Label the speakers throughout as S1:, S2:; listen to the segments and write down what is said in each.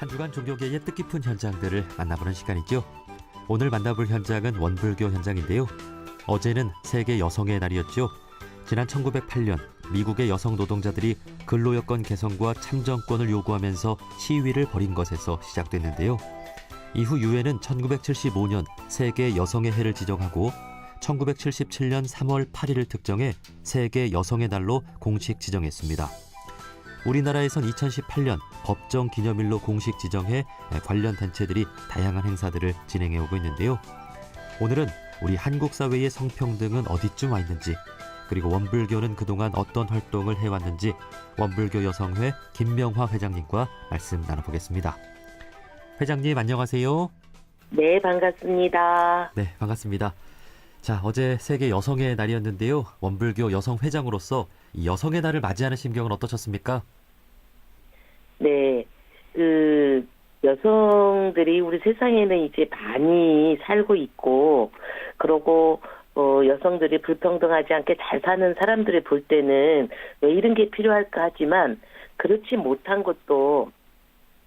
S1: 한 주간 종교계의 뜻깊은 현장들을 만나보는 시간이죠. 오늘 만나볼 현장은 원불교 현장인데요. 어제는 세계 여성의 날이었죠. 지난 1908년 미국의 여성 노동자들이 근로여건 개선과 참정권을 요구하면서 시위를 벌인 것에서 시작됐는데요. 이후 유엔은 1975년 세계 여성의 해를 지정하고 1977년 3월 8일을 특정해 세계 여성의 날로 공식 지정했습니다. 우리나라에선 2018년 법정 기념일로 공식 지정해 관련 단체들이 다양한 행사들을 진행해오고 있는데요. 오늘은 우리 한국 사회의 성평등은 어디쯤 와 있는지, 그리고 원불교는 그동안 어떤 활동을 해왔는지 원불교 여성회 김명화 회장님과 말씀 나눠보겠습니다. 회장님 안녕하세요.
S2: 네, 반갑습니다.
S1: 네, 반갑습니다. 자, 어제 세계 여성의 날이었는데요. 원불교 여성회장으로서 이 여성의 날을 맞이하는 심경은 어떠셨습니까?
S2: 네, 여성들이 우리 세상에는 이제 많이 살고 있고, 그러고 여성들이 불평등하지 않게 잘 사는 사람들을 볼 때는 왜 이런 게 필요할까 하지만 그렇지 못한 것도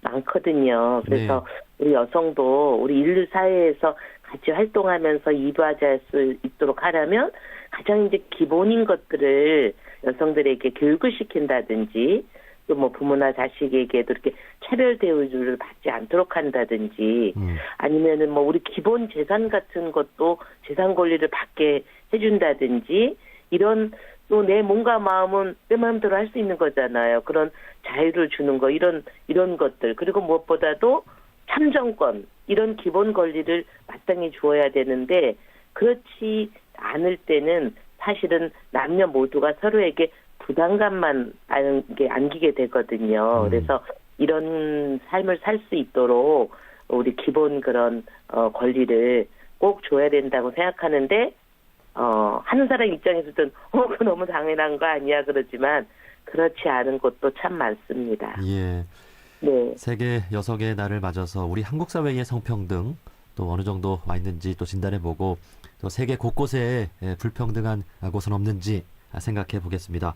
S2: 많거든요. 그래서 우리 여성도 우리 인류 사회에서 같이 활동하면서 이루어질 수 있도록 하려면 가장 이제 기본인 것들을 여성들에게 교육을 시킨다든지, 또 뭐 부모나 자식에게도 이렇게 차별 대우를 받지 않도록 한다든지, 아니면은 뭐 우리 기본 재산 같은 것도 재산 권리를 받게 해준다든지, 이런 또 내 몸과 마음은 내 마음대로 할 수 있는 거잖아요. 그런 자유를 주는 거, 이런 것들. 그리고 무엇보다도 참정권, 이런 기본 권리를 마땅히 주어야 되는데, 그렇지 않을 때는 사실은 남녀 모두가 서로에게 부담감만 안기게 되거든요. 그래서 이런 삶을 살 수 있도록 우리 기본 그런 권리를 꼭 줘야 된다고 생각하는데, 하는 사람 입장에서는 그거 너무 당연한 거 아니야 그러지만 그렇지 않은 것도 참 많습니다.
S1: 예.
S2: 네.
S1: 세계 여성의 날을 맞아서 우리 한국 사회의 성평등 또 어느 정도 와 있는지 또 진단해보고, 또 세계 곳곳에 불평등한 곳은 없는지 생각해 보겠습니다.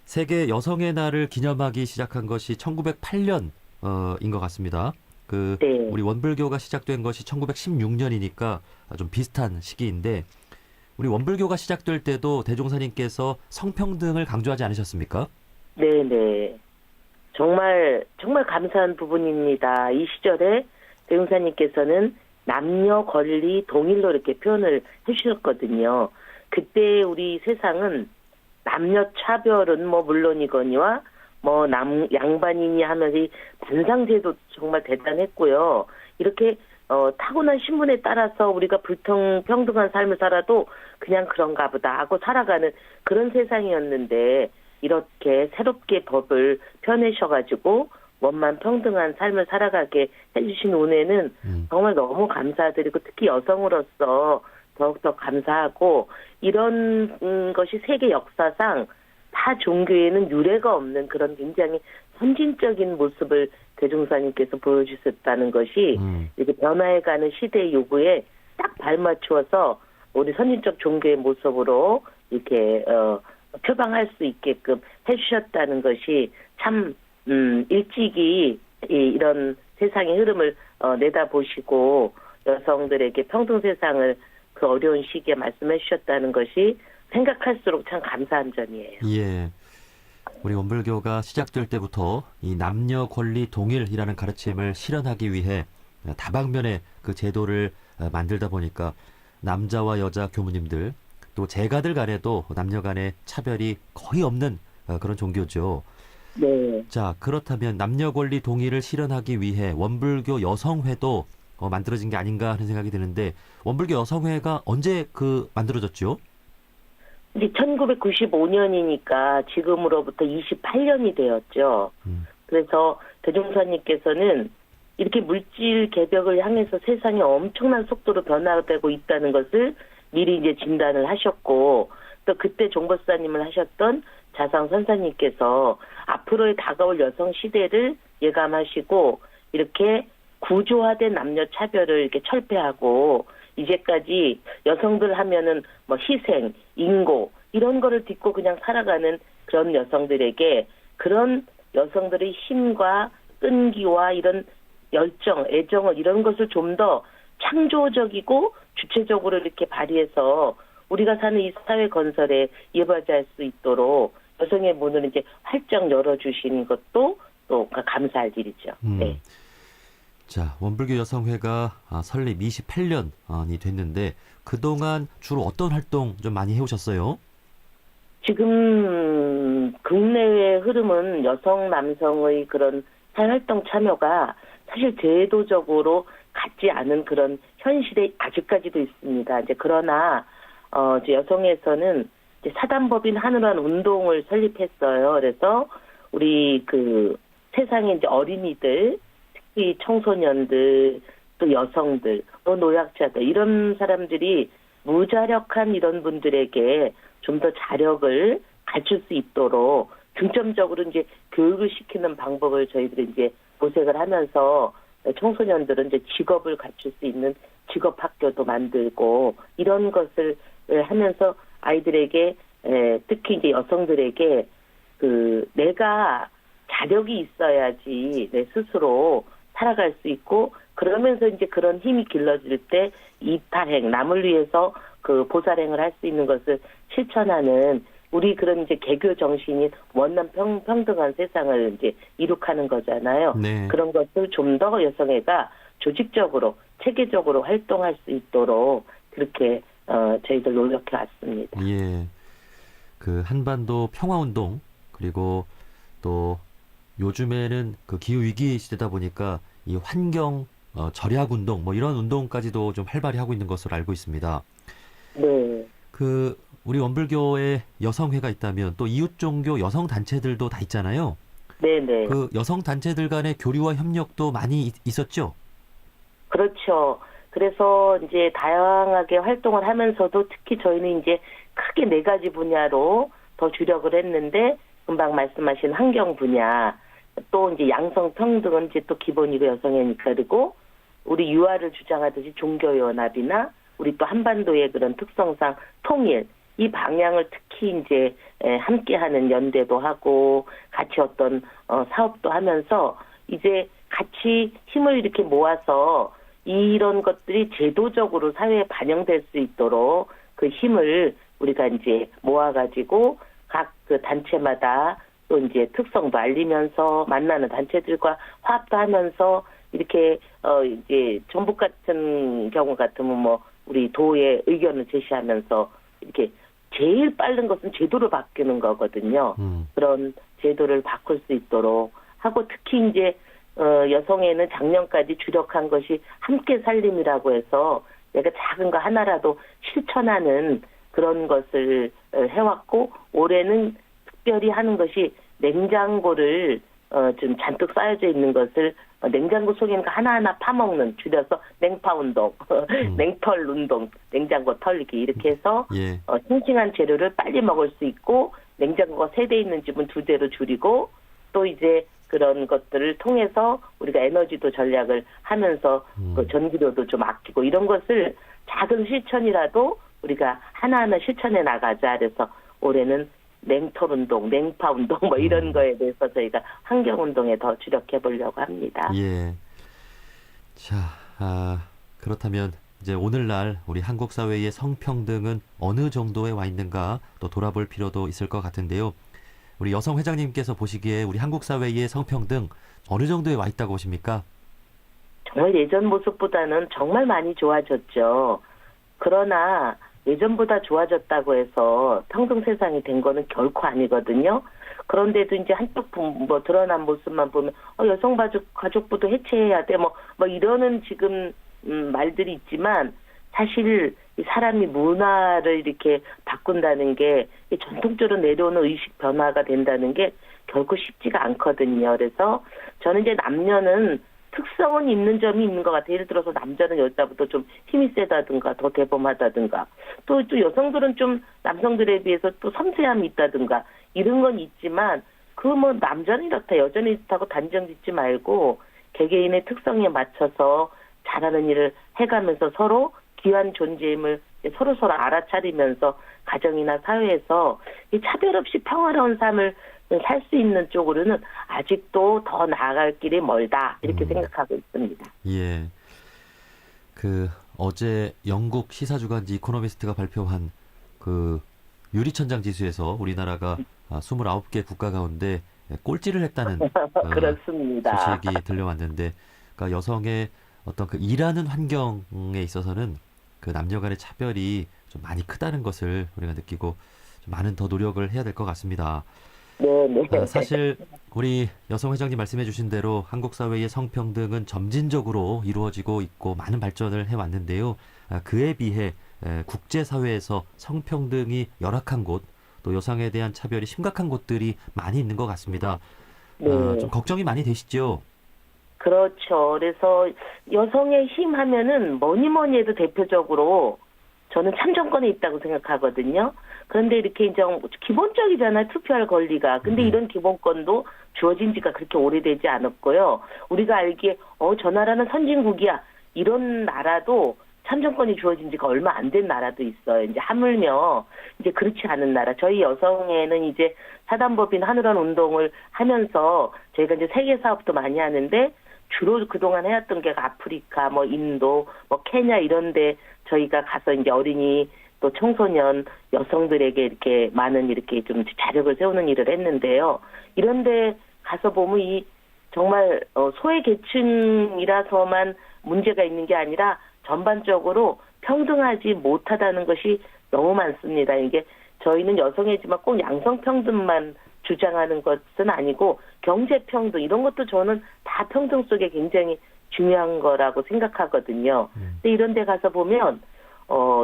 S1: 세계 여성의 날을 기념하기 시작한 것이 1908년인 것 같습니다.
S2: 네.
S1: 우리 원불교가 시작된 것이 1916년이니까 좀 비슷한 시기인데, 우리 원불교가 시작될 때도 대종사님께서 성평등을 강조하지 않으셨습니까?
S2: 네네. 정말 감사한 부분입니다. 이 시절에 대종사님께서는 남녀 권리 동일로 이렇게 표현을 해주셨거든요. 그때 우리 세상은 남녀 차별은 뭐 물론이거니와 뭐 양반이니 하면서 이 반상제도 정말 대단했고요. 이렇게 타고난 신분에 따라서 우리가 평등한 삶을 살아도 그냥 그런가 보다 하고 살아가는 그런 세상이었는데, 이렇게 새롭게 법을 펴내셔가지고 원만 평등한 삶을 살아가게 해주신 은혜는 정말 너무 감사드리고, 특히 여성으로서 더욱더 감사하고, 이런 것이 세계 역사상 타 종교에는 유례가 없는 그런 굉장히 선진적인 모습을 대종사님께서 보여주셨다는 것이 이렇게 변화해가는 시대의 요구에 딱 발맞추어서 우리 선진적 종교의 모습으로 이렇게 표방할 수 있게끔 해주셨다는 것이 참 일찍이 이런 세상의 흐름을 내다보시고 여성들에게 평등 세상을 그 어려운 시기에 말씀해 주셨다는 것이 생각할수록 참 감사한 점이에요.
S1: 예. 우리 원불교가 시작될 때부터 이 남녀 권리 동일이라는 가르침을 실현하기 위해 다방면의 그 제도를 만들다 보니까 남자와 여자 교무님들, 또 제가들 간에도 남녀 간의 차별이 거의 없는 그런 종교죠.
S2: 네.
S1: 자, 그렇다면 남녀 권리 동일을 실현하기 위해 원불교 여성회도 만들어진 게 아닌가 하는 생각이 드는데, 원불교 여성회가 언제 만들어졌죠?
S2: 이제 1995년이니까 지금으로부터 28년이 되었죠. 그래서 대종사님께서는 이렇게 물질 개벽을 향해서 세상이 엄청난 속도로 변화되고 있다는 것을 미리 이제 진단을 하셨고, 또 그때 종법사님을 하셨던 자상 선사님께서 앞으로의 다가올 여성 시대를 예감하시고, 이렇게 구조화된 남녀 차별을 이렇게 철폐하고, 이제까지 여성들 하면은 뭐 희생, 인고 이런 거를 딛고 그냥 살아가는 그런 여성들에게 그런 여성들의 힘과 끈기와 이런 열정, 애정을 이런 것을 좀 더 창조적이고 주체적으로 이렇게 발휘해서 우리가 사는 이 사회 건설에 이바지할 수 있도록 여성의 문을 이제 활짝 열어주시는 것도 또 감사할 일이죠. 네.
S1: 자, 원불교 여성회가 설립 28년이 됐는데 그동안 주로 어떤 활동 좀 많이 해오셨어요?
S2: 지금 국내외 흐름은 여성, 남성의 그런 사회활동 참여가 사실 제도적으로 갖지 않은 그런 현실에 아직까지도 있습니다. 이제 그러나 이제 여성에서는 이제 사단법인 하늘환 운동을 설립했어요. 그래서 우리 그 세상에 이제 어린이들, 특히 청소년들, 또 여성들, 또 노약자들 이런 사람들이 무자력한 이런 분들에게 좀 더 자력을 갖출 수 있도록 중점적으로 이제 교육을 시키는 방법을 저희들이 이제 모색을 하면서 청소년들은 이제 직업을 갖출 수 있는 직업 학교도 만들고 이런 것을 하면서 아이들에게 특히 이제 여성들에게 그 내가 자력이 있어야지 내 스스로 살아갈 수 있고 그러면서 이제 그런 힘이 길러질 때 이타행 남을 위해서 그 보살행을 할 수 있는 것을 실천하는 우리 그런 이제 개교 정신이 원남 평등한 세상을 이제 이룩하는 거잖아요.
S1: 네.
S2: 그런 것을 좀 더 여성회가 조직적으로 체계적으로 활동할 수 있도록 그렇게 저희들 노력해 왔습니다.
S1: 예. 그 한반도 평화운동 그리고 또 요즘에는 그 기후 위기 시대다 보니까 이 환경 절약 운동 뭐 이런 운동까지도 좀 활발히 하고 있는 것으로 알고 있습니다.
S2: 네.
S1: 그 우리 원불교에 여성회가 있다면 또 이웃 종교 여성 단체들도 다 있잖아요.
S2: 네네.
S1: 그 여성 단체들 간의 교류와 협력도 많이 있었죠.
S2: 그렇죠. 그래서 이제 다양하게 활동을 하면서도 특히 저희는 이제 크게 4가지 분야로 더 주력을 했는데 금방 말씀하신 환경 분야, 또 이제 양성 평등은 이제 또 기본이고 여성회니까 그리고 우리 유아를 주장하듯이 종교연합이나 우리 또 한반도의 그런 특성상 통일 이 방향을 특히 이제 함께하는 연대도 하고 같이 어떤 사업도 하면서 이제 같이 힘을 이렇게 모아서 이런 것들이 제도적으로 사회에 반영될 수 있도록 그 힘을 우리가 이제 모아가지고 각 그 단체마다 또 이제 특성도 알리면서 만나는 단체들과 화합도 하면서 이렇게 이제 전북 같은 경우 같으면 뭐 우리 도의 의견을 제시하면서 이렇게 제일 빠른 것은 제도를 바꾸는 거거든요. 그런 제도를 바꿀 수 있도록 하고 특히 이제 여성에는 작년까지 주력한 것이 함께 살림이라고 해서 내가 작은 거 하나라도 실천하는 그런 것을 해왔고 올해는 특별히 하는 것이 냉장고를 좀 잔뜩 쌓여져 있는 것을 냉장고 속에 있는 거 하나하나 파먹는 줄여서 냉파 운동, 냉털 운동, 냉장고 털기 이렇게 해서
S1: 예.
S2: 싱싱한 재료를 빨리 먹을 수 있고 냉장고가 3대 있는 집은 2대로 줄이고 또 이제 그런 것들을 통해서 우리가 에너지도 전략을 하면서 그 전기료도 좀 아끼고 이런 것을 작은 실천이라도 우리가 하나하나 실천해 나가자. 그래서 올해는 냉털 운동, 냉파 운동 뭐 이런 거에 대해서 저희가 환경 운동에 더 주력해 보려고 합니다.
S1: 예. 자, 그렇다면 이제 오늘날 우리 한국 사회의 성평등은 어느 정도에 와 있는가 또 돌아볼 필요도 있을 것 같은데요. 우리 여성 회장님께서 보시기에 우리 한국 사회의 성평등 어느 정도에 와 있다고 보십니까?
S2: 정말 예전 모습보다는 정말 많이 좋아졌죠. 그러나 예전보다 좋아졌다고 해서 평등 세상이 된 거는 결코 아니거든요. 그런데도 이제 한쪽 뭐 드러난 모습만 보면 여성 가족부도 해체해야 돼 뭐 이러는 지금 말들이 있지만 사실 이 사람이 문화를 이렇게 바꾼다는 게 전통적으로 내려오는 의식 변화가 된다는 게 결코 쉽지가 않거든요. 그래서 저는 이제 남녀는 특성은 있는 점이 있는 것 같아요. 예를 들어서 남자는 여자보다 좀 힘이 세다든가 더 대범하다든가 또 여성들은 좀 남성들에 비해서 또 섬세함이 있다든가 이런 건 있지만 그 뭐 남자는 이렇다 여자는 이렇다고 단정 짓지 말고 개개인의 특성에 맞춰서 잘하는 일을 해가면서 서로 귀한 존재임을 서로 알아차리면서 가정이나 사회에서 이 차별 없이 평화로운 삶을 살 수 있는 쪽으로는 아직도 더 나아갈 길이 멀다 이렇게
S1: 음.
S2: 생각하고 있습니다.
S1: 예. 어제 영국 시사주간 지 이코노미스트가 발표한 그 유리천장 지수에서 우리나라가 29개 국가 가운데 꼴찌를 했다는
S2: 그렇습니다.
S1: 소식이 들려왔는데, 그러니까 여성의 어떤 그 일하는 환경에 있어서는 그 남녀 간의 차별이 좀 많이 크다는 것을 우리가 느끼고 좀 많은 더 노력을 해야 될 것 같습니다.
S2: 네.
S1: 사실 우리 여성 회장님 말씀해 주신 대로 한국 사회의 성평등은 점진적으로 이루어지고 있고 많은 발전을 해왔는데요. 그에 비해 국제사회에서 성평등이 열악한 곳, 또 여성에 대한 차별이 심각한 곳들이 많이 있는 것 같습니다.
S2: 네.
S1: 좀 걱정이 많이 되시죠?
S2: 그렇죠. 그래서 여성의 힘 하면은 뭐니 해도 대표적으로 저는 참정권에 있다고 생각하거든요. 그런데 이렇게 이제 기본적이잖아요. 투표할 권리가. 근데 이런 기본권도 주어진 지가 그렇게 오래되지 않았고요. 우리가 알기에 저 나라는 선진국이야. 이런 나라도 참정권이 주어진 지가 얼마 안 된 나라도 있어요. 이제 하물며 이제 그렇지 않은 나라. 저희 여성에는 이제 사단법인 하늘원 운동을 하면서 저희가 이제 세계 사업도 많이 하는데 주로 그동안 해왔던 게 아프리카, 뭐 인도, 뭐 케냐 이런데 저희가 가서 이제 어린이 또 청소년 여성들에게 이렇게 많은 이렇게 좀 자력을 세우는 일을 했는데요. 이런데 가서 보면 이 정말 소외 계층이라서만 문제가 있는 게 아니라 전반적으로 평등하지 못하다는 것이 너무 많습니다. 이게 저희는 여성이지만 꼭 양성평등만 주장하는 것은 아니고 경제평등 이런 것도 저는 다 평등 속에 굉장히 중요한 거라고 생각하거든요. 근데 이런 데 가서 보면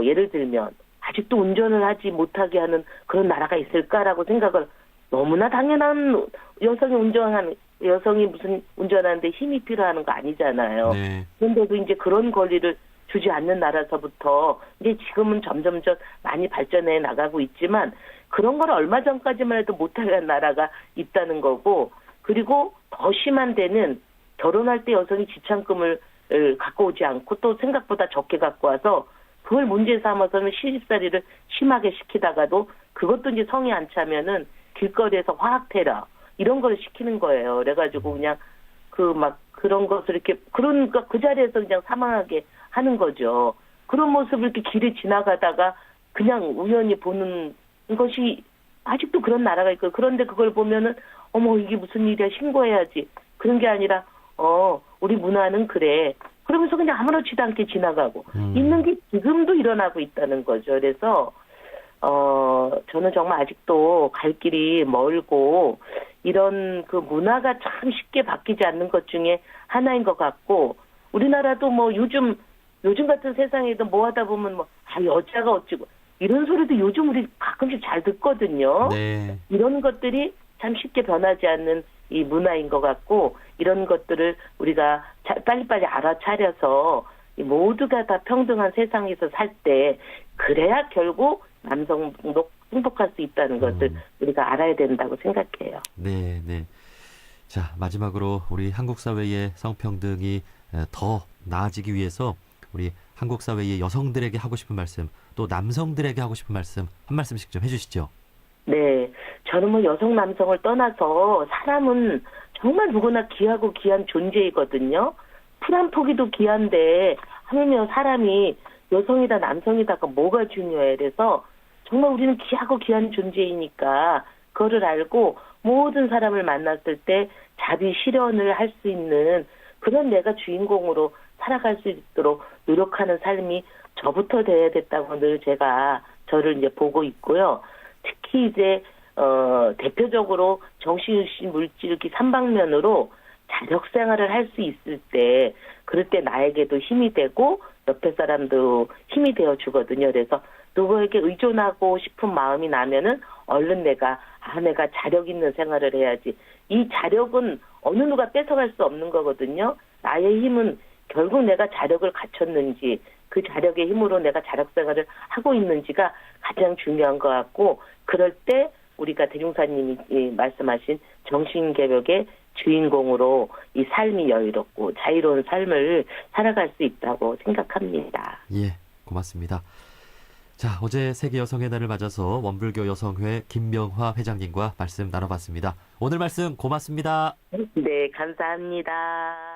S2: 예를 들면 아직도 운전을 하지 못하게 하는 그런 나라가 있을까라고 생각을 너무나 당연한 여성이 무슨 운전하는데 힘이 필요한 거 아니잖아요.
S1: 네.
S2: 그런데도 이제 그런 권리를 주지 않는 나라서부터 이제 지금은 점점점 많이 발전해 나가고 있지만 그런 걸 얼마 전까지만 해도 못하는 나라가 있다는 거고 그리고 더 심한 데는 결혼할 때 여성이 지참금을 갖고 오지 않고 또 생각보다 적게 갖고 와서 그걸 문제 삼아서는 시집살이를 심하게 시키다가도 그것도 이제 성이 안 차면은 길거리에서 화학 테러 이런 걸 시키는 거예요. 그래가지고 그냥 그런 것을 이렇게 그러니까 그 자리에서 그냥 사망하게 하는 거죠. 그런 모습을 이렇게 길에 지나가다가 그냥 우연히 보는 것이 아직도 그런 나라가 있고 그런데 그걸 보면은 어머 이게 무슨 일이야 신고해야지 그런 게 아니라 우리 문화는 그래 그러면서 그냥 아무렇지도 않게 지나가고 있는 게 지금도 일어나고 있다는 거죠. 그래서 저는 정말 아직도 갈 길이 멀고 이런 그 문화가 참 쉽게 바뀌지 않는 것 중에 하나인 것 같고 우리나라도 뭐 요즘 같은 세상에도 뭐 하다 보면 여자가 어찌고 이런 소리도 요즘 우리 가끔씩 잘 듣거든요.
S1: 네.
S2: 이런 것들이 참 쉽게 변하지 않는 이 문화인 것 같고 이런 것들을 우리가 빨리빨리 알아차려서 모두가 다 평등한 세상에서 살 때 그래야 결국 남성도 행복할 수 있다는 것을 우리가 알아야 된다고 생각해요.
S1: 네, 네. 자, 마지막으로 우리 한국 사회의 성평등이 더 나아지기 위해서 우리 한국 사회의 여성들에게 하고 싶은 말씀, 또 남성들에게 하고 싶은 말씀 한 말씀씩 좀 해주시죠.
S2: 네, 저는 뭐 여성 남성을 떠나서 사람은 정말 누구나 귀하고 귀한 존재이거든요. 풀 한 포기도 귀한데 하물며 사람이 여성이다 남성이다가 뭐가 중요해. 그래서 정말 우리는 귀하고 귀한 존재이니까 그거를 알고 모든 사람을 만났을 때 자비 실현을 할 수 있는 그런 내가 주인공으로 살아갈 수 있도록 노력하는 삶이 저부터 돼야 됐다고 늘 제가 저를 이제 보고 있고요. 특히 이제 대표적으로 정신유신 물질기 3방면으로 자력 생활을 할 수 있을 때 그럴 때 나에게도 힘이 되고 옆에 사람도 힘이 되어 주거든요. 그래서 누구에게 의존하고 싶은 마음이 나면은 얼른 내가 자력 있는 생활을 해야지. 이 자력은 어느 누가 뺏어갈 수 없는 거거든요. 나의 힘은 결국 내가 자력을 갖췄는지 그 자력의 힘으로 내가 자력 생활을 하고 있는지가 가장 중요한 것 같고 그럴 때 우리가 대중사님이 말씀하신 정신개혁의 주인공으로 이 삶이 여유롭고 자유로운 삶을 살아갈 수 있다고 생각합니다.
S1: 예, 고맙습니다. 자, 어제 세계 여성의 날을 맞아서 원불교 여성회 김명화 회장님과 말씀 나눠봤습니다. 오늘 말씀 고맙습니다.
S2: 네, 감사합니다.